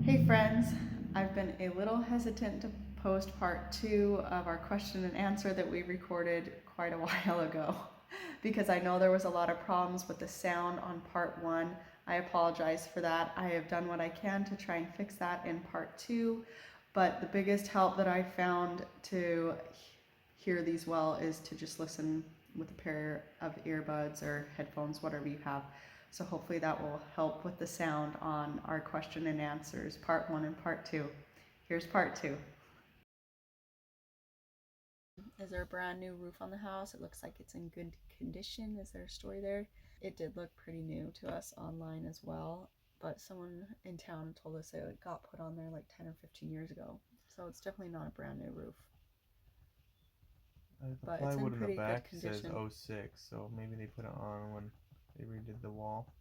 Hey friends, I've been a little hesitant to post part 2 of our question and answer that we recorded quite a while ago because I know there was a lot of problems with the sound on part 1. I apologize for that. I have done what I can to try and fix that in part 2, but the biggest help that I found to hear these well is to just listen with a pair of earbuds or headphones, whatever you have. So hopefully that will help with the sound on our question and answers, part 1 and part 2. Here's part 2. Is there a brand new roof on the house? It looks like it's in good condition. Is there a story there? It did look pretty new to us online as well, but someone in town told us it got put on there like 10 or 15 years ago. So it's definitely not a brand new roof. The But it's in plywood in the pretty good back says condition. '06, so maybe they put it on when they redid the wall.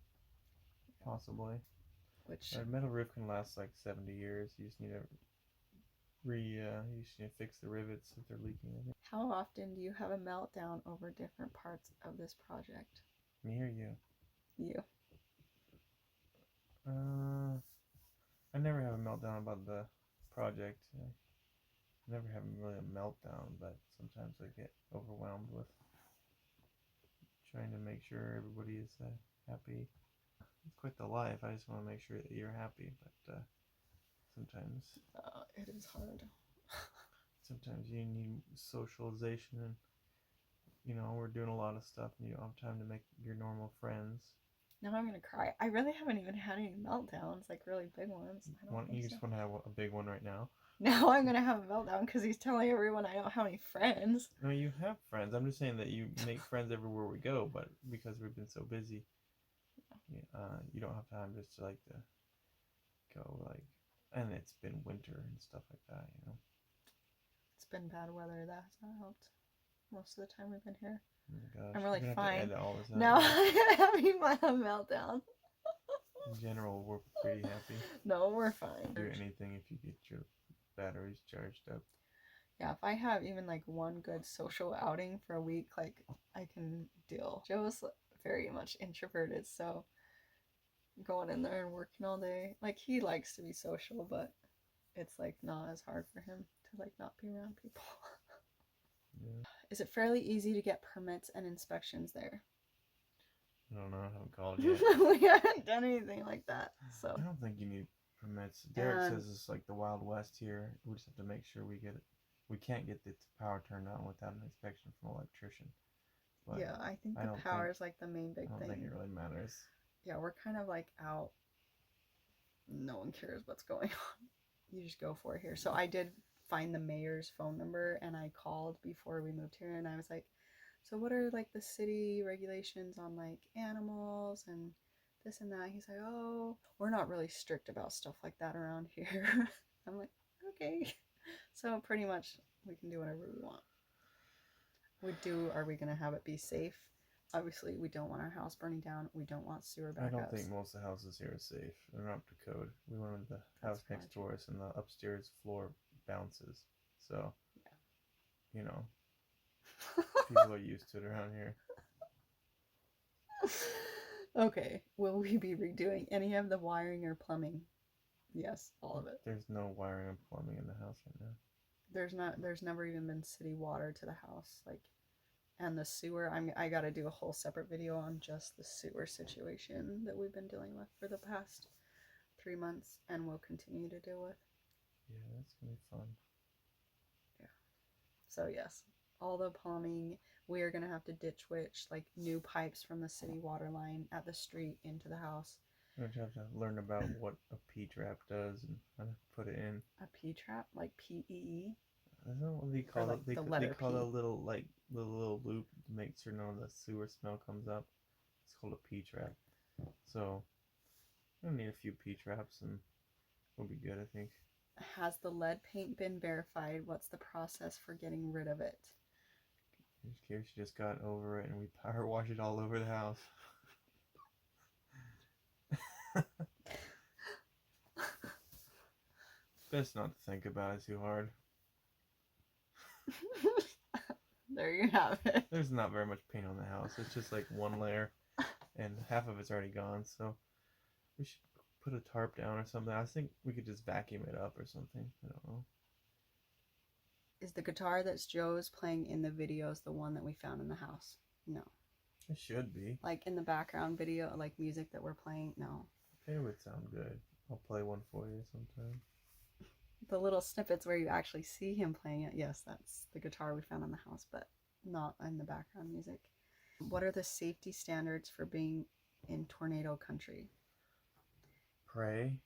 Possibly. Which A metal roof can last like 70 years. You just need to you just need to fix the rivets if they're leaking. I think. How often do you have a meltdown over different parts of this project? Me or you? You. I never have a meltdown about the project. I never have really a meltdown, but sometimes I get overwhelmed with trying to make sure everybody is happy. It's quite the life. I just want to make sure that you're happy, but sometimes It is hard. sometimes you need socialization, and we're doing a lot of stuff and you don't have time to make your normal friends. Now I'm gonna cry. I really haven't even had any meltdowns, like really big ones. I don't think You so. just want to have a big one right now? Now I'm gonna have a meltdown because he's telling everyone I don't have any friends. No, you have friends. I'm just saying that you make friends everywhere we go, but because we've been so busy, you don't have time just to go and it's been winter and stuff like that. It's been bad weather. That has not helped most of the time we've been here. Oh my gosh, I'm you're really gonna have to fine. edit all this Now out. I'm having my meltdown. In general, we're pretty happy. No, we're fine. Do anything if you get your batteries charged up. Yeah, if I have even like one good social outing for a week, like I can deal. Joe's very much introverted, so going in there and working all day, like he likes to be social, but it's like not as hard for him to like not be around people. Yeah. Is it fairly easy to get permits and inspections there? I don't know. I haven't called yet. We haven't done anything like that, so. I don't think you need permits. Derek says it's like the Wild West here. We just have to make sure we get it. We can't get the power turned on without an inspection from an electrician. But yeah, I think the power is like the main big thing. I don't think it really matters. Yeah, we're kind of like out. No one cares what's going on. You just go for it here. So I did find the mayor's phone number and I called before we moved here and I was like, so what are like the city regulations on like animals and this and that? He's like, oh, we're not really strict about stuff like that around here. I'm like, okay. So pretty much we can do whatever we want. Are we going to have it be safe? Obviously, we don't want our house burning down. We don't want sewer backups. I don't think most of the houses here are safe. They're not up to code. We wanted the house next to us and the upstairs floor bounces. So, yeah. People are used to it around here. Okay, will we be redoing any of the wiring or plumbing? Yes, all of it. There's no wiring and plumbing in the house right now. There's never even been city water to the house, and the sewer. I got to do a whole separate video on just the sewer situation that we've been dealing with for the past 3 months and will continue to deal with. Yeah, that's gonna be fun. Yeah. So yes, all the plumbing, we are going to have to ditch witch like new pipes from the city water line at the street into the house. We're going to have to learn about what a P-trap does and how to put it in. A P-trap? Like P-E-E? Isn't that what they call it? They call it a little loop to make sure none of the sewer smell comes up. It's called a P-trap. So, we'll need a few P-traps and we'll be good, I think. Has the lead paint been verified? What's the process for getting rid of it? She just got over it and we power wash it all over the house. Best not to think about it too hard. There you have it. There's not very much paint on the house. It's just like one layer and half of it's already gone, so we should put a tarp down or something. I think we could just vacuum it up or something. I don't know. Is the guitar that's Joe's playing in the videos the one that we found in the house? No. It should be. Like in the background video, like music that we're playing? No. It would sound good. I'll play one for you sometime. The little snippets where you actually see him playing it, yes, that's the guitar we found in the house, but not in the background music. What are the safety standards for being in tornado country? Pray.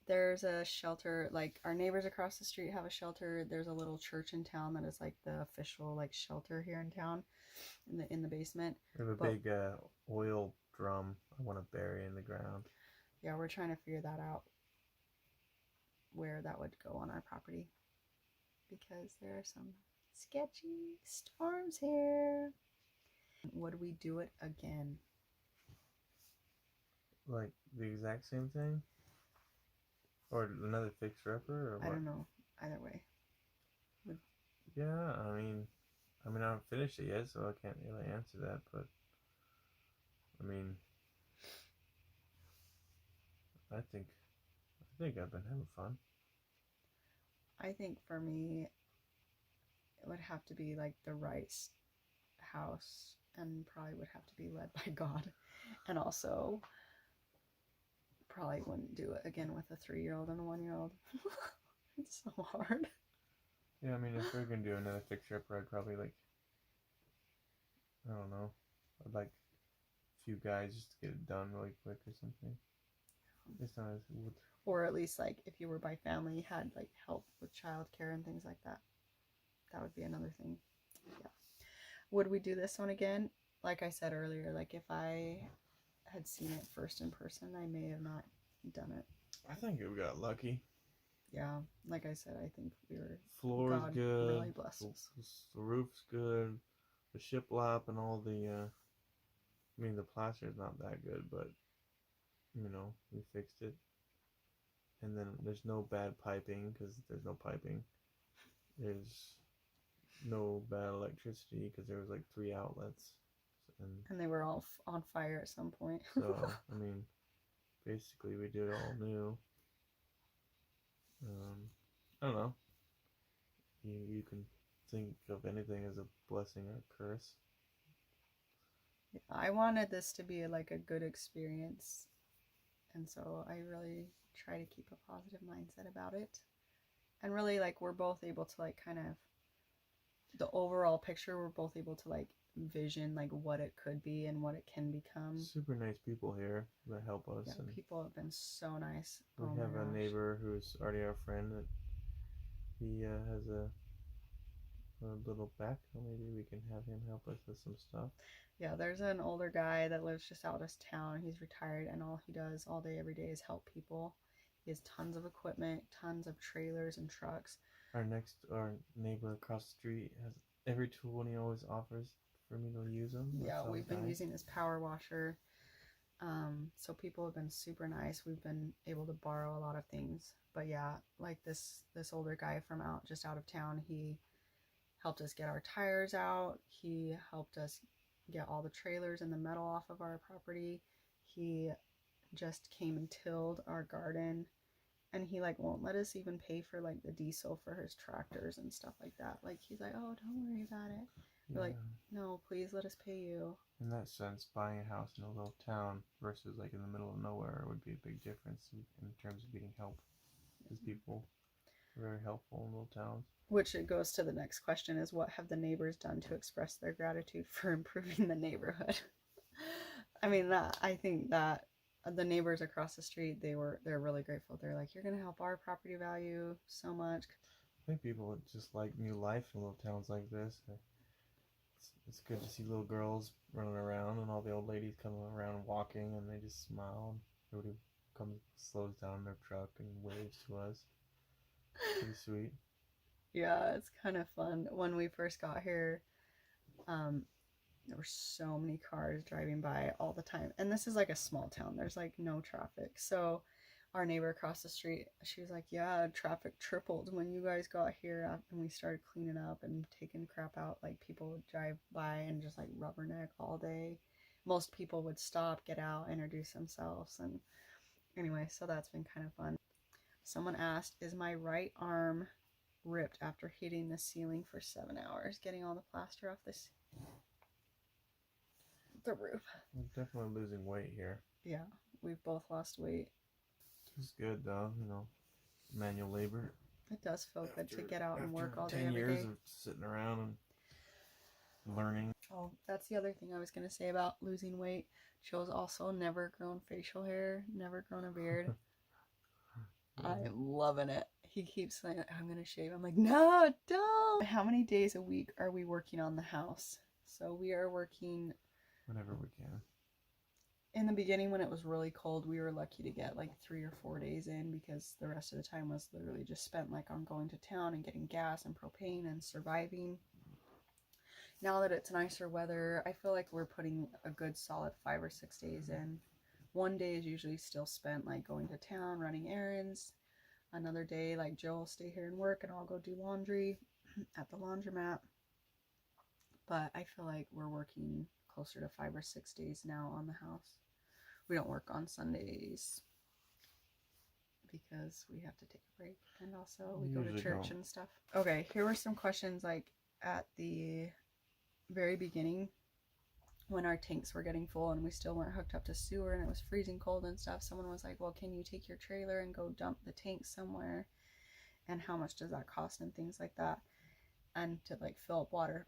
There's a shelter, like our neighbors across the street have a shelter. There's a little church in town that is like the official like shelter here in town, in the basement. We have a big oil drum I want to bury in the ground. Yeah, we're trying to figure that out, where that would go on our property, because there are some sketchy storms here. Would we do it again? Like the exact same thing? Or another fixer-upper, or what? I don't know. Either way. Yeah, I mean, I haven't finished it yet, so I can't really answer that. But I mean, I think I've been having fun. I think for me, it would have to be like the right house, and probably would have to be led by God, and also probably wouldn't do it again with a 3-year-old and a 1-year-old. It's so hard. Yeah, I mean, if we're gonna do another fixer-upper, I'd probably I don't know, I'd like a few guys just to get it done really quick or something. It's not as wood. Or at least like if you were by family, had like help with childcare and things like that. That would be another thing. Yeah. Would we do this one again? Like I said earlier, like if I had seen it first in person, I may have not done it. I think we got lucky. Yeah, like I said, I think we were. Floor's God good. really blessed us. The roof's good. The shiplap and all the. I mean, the plaster's not that good, but you know, we fixed it. And then there's no bad piping because there's no piping. There's no bad electricity because there was like 3 outlets, and they were all on fire at some point. So I mean, basically we did it all new. I don't know. You can think of anything as a blessing or a curse. I wanted this to be like a good experience, and so I really try to keep a positive mindset about it. And really, like, we're both able to like kind of the overall picture, we're both able to like vision like what it could be and what it can become. Super nice people here that help us. Yeah, and people have been so nice. we have a neighbor who's already our friend that he has a little backhoe. Maybe we can have him help us with some stuff. Yeah, there's an older guy that lives just out of town. He's retired, and all he does all day, every day is help people. He has tons of equipment, tons of trailers and trucks. Our neighbor across the street has every tool, and he always offers for me to use them. Yeah, we've been using his power washer. So people have been super nice. We've been able to borrow a lot of things. But yeah, like this older guy from just out of town, he helped us get our tires out. He helped us get all the trailers and the metal off of our property. He just came and tilled our garden, and he like won't let us even pay for like the diesel for his tractors and stuff like that. Like he's like, oh, don't worry about it. We're like, no, please let us pay you. In that sense, buying a house in a little town versus like in the middle of nowhere would be a big difference in terms of getting help. Because people are very helpful in little towns. Which it goes to the next question is, what have the neighbors done to express their gratitude for improving the neighborhood? I mean, I think that the neighbors across the street, they're really grateful. They're like, you're going to help our property value so much. I think people just like new life in little towns like this. It's good to see little girls running around and all the old ladies coming around walking, and they just smile. And everybody slows down their truck and waves to us. Pretty sweet. Yeah, it's kind of fun. When we first got here, there were so many cars driving by all the time. And this is like a small town. There's like no traffic. So our neighbor across the street, she was like, yeah, traffic tripled when you guys got here, and we started cleaning up and taking crap out. Like people would drive by and just like rubberneck all day. Most people would stop, get out, introduce themselves, and Anyway, so that's been kind of fun. Someone asked, is my right arm ripped after hitting the ceiling for 7 hours, getting all the plaster off the roof? We're definitely losing weight here. Yeah, we've both lost weight. It's good though, you know, manual labor. It does feel good to get out and work all day 10 every years day. of sitting around and learning. Oh, that's the other thing I was going to say about losing weight. Joe's also never grown facial hair, never grown a beard. I'm loving it. He keeps saying, I'm going to shave. I'm like, no, don't. How many days a week are we working on the house? So we are working. Whenever we can. In the beginning, when it was really cold, we were lucky to get like 3 or 4 days in, because the rest of the time was literally just spent like on going to town and getting gas and propane and surviving. Now that it's nicer weather, I feel like we're putting a good solid 5 or 6 days in. One day is usually still spent like going to town, running errands. Another day, like Joe will stay here and work, and I'll go do laundry at the laundromat. But I feel like we're working closer to 5 or 6 days now on the house. We don't work on Sundays because we have to take a break, and also we go to church and stuff. Okay, here were some questions like at the very beginning when our tanks were getting full and we still weren't hooked up to sewer and it was freezing cold and stuff. Someone was like, well, can you take your trailer and go dump the tank somewhere, and how much does that cost, and things like that, and to like fill up water.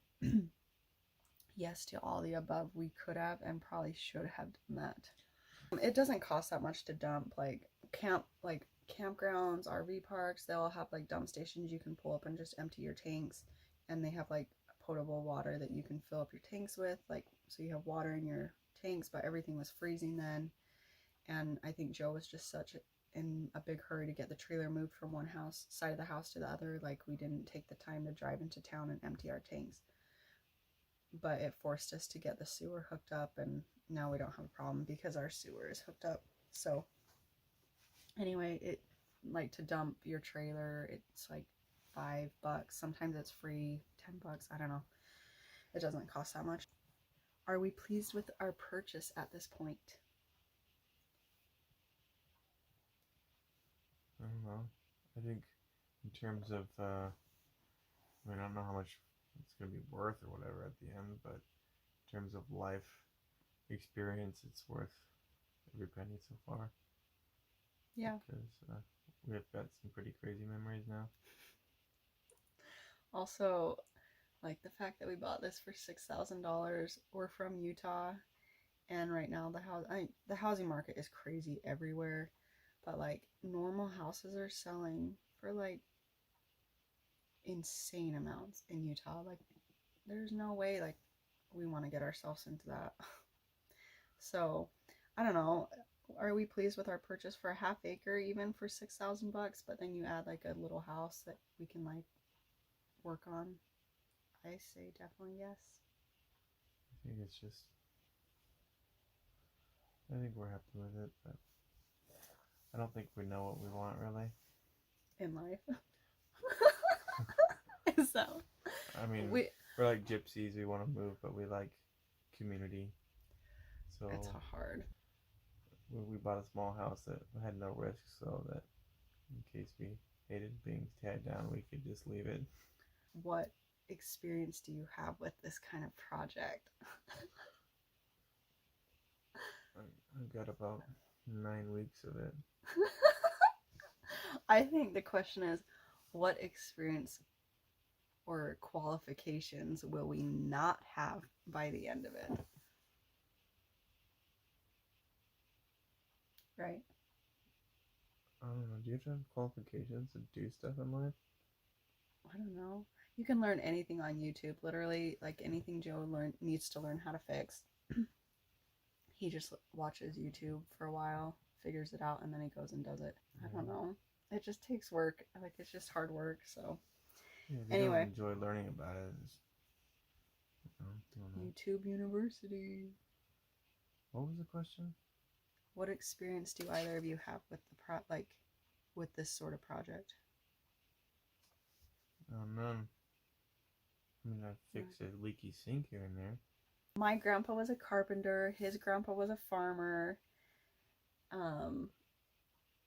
Yes to all the above. We could have and probably should have done that. It doesn't cost that much to dump. Like campgrounds, RV parks, they all have like dump stations you can pull up and just empty your tanks, and they have like potable water that you can fill up your tanks with, like, so you have water in your tanks. But everything was freezing then, and I think Joe was just in a big hurry to get the trailer moved from one side of the house to the other. Like, we didn't take the time to drive into town and empty our tanks, but it forced us to get the sewer hooked up, and now we don't have a problem because our sewer is hooked up. So anyway, it like to dump your trailer, it's like $5. Sometimes it's free, $10. I don't know. It doesn't cost that much. Are we pleased with our purchase at this point? I don't know. I think in terms of, I mean, I don't know how much it's going to be worth or whatever at the end, but in terms of life experience, it's worth every penny so far. Yeah. Because we have got some pretty crazy memories now. Also, like the fact that we bought this for $6,000. We're from Utah, and right now the housing market is crazy everywhere, but like normal houses are selling for like insane amounts in Utah. Like, there's no way like we want to get ourselves into that. So I don't know. Are we pleased with our purchase for a half acre, even for $6,000? But then you add like a little house that we can like work on. I say definitely yes. I think it's just, I think we're happy with it, but I don't think we know what we want really in life. So I mean, we're like gypsies. We want to move, but we like community. So it's hard. We bought a small house that had no risk, so that in case we hated being tied down, we could just leave it. What experience do you have with this kind of project? I've got about 9 weeks of it. I think the question is, what experience or qualifications will we not have by the end of it? Right? I don't know. Do you have to have qualifications to do stuff in life? I don't know. You can learn anything on YouTube. Literally, like anything Joe needs to learn how to fix. He just watches YouTube for a while, figures it out, and then he goes and does it. I don't know. It just takes work. Like, it's just hard work. So yeah, if you anyway, don't enjoy learning about it, don't know. YouTube University. What was the question? What experience do either of you have with the with this sort of project? None. I mean, I fixed a leaky sink here and there. My grandpa was a carpenter. His grandpa was a farmer.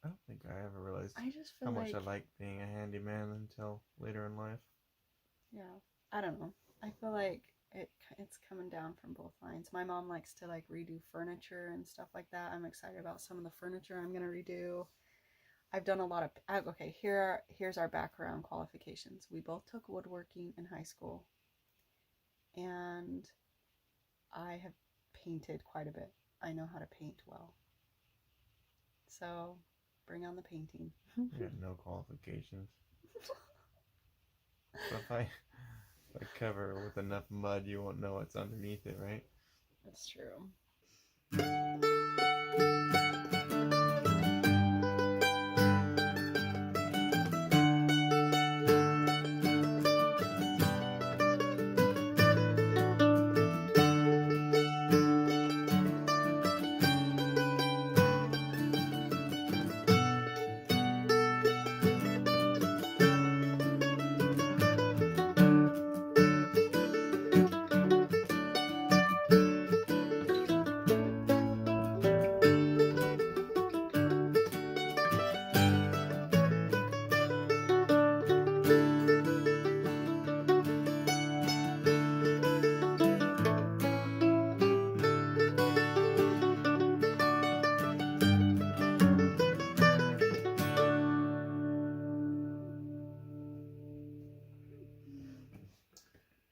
I don't think I ever realized I just feel how much like I like being a handyman until later in life. yeah, I don't know. I feel like it's coming down from both lines. My mom likes to like redo furniture and stuff like that. I'm excited about some of the furniture I'm gonna redo. I've done a lot of okay. Here's our background qualifications. We both took woodworking in high school, and I have painted quite a bit. I know how to paint well. So, bring on the painting. I got no qualifications. But if I cover it with enough mud, you won't know what's underneath it, right? That's true.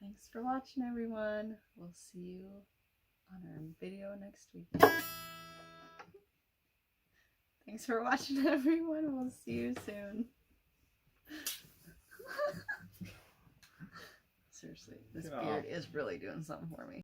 Thanks for watching, everyone. We'll see you on our video next week. Thanks for watching, everyone. We'll see you soon. Seriously, this Get off. beard is really doing something for me.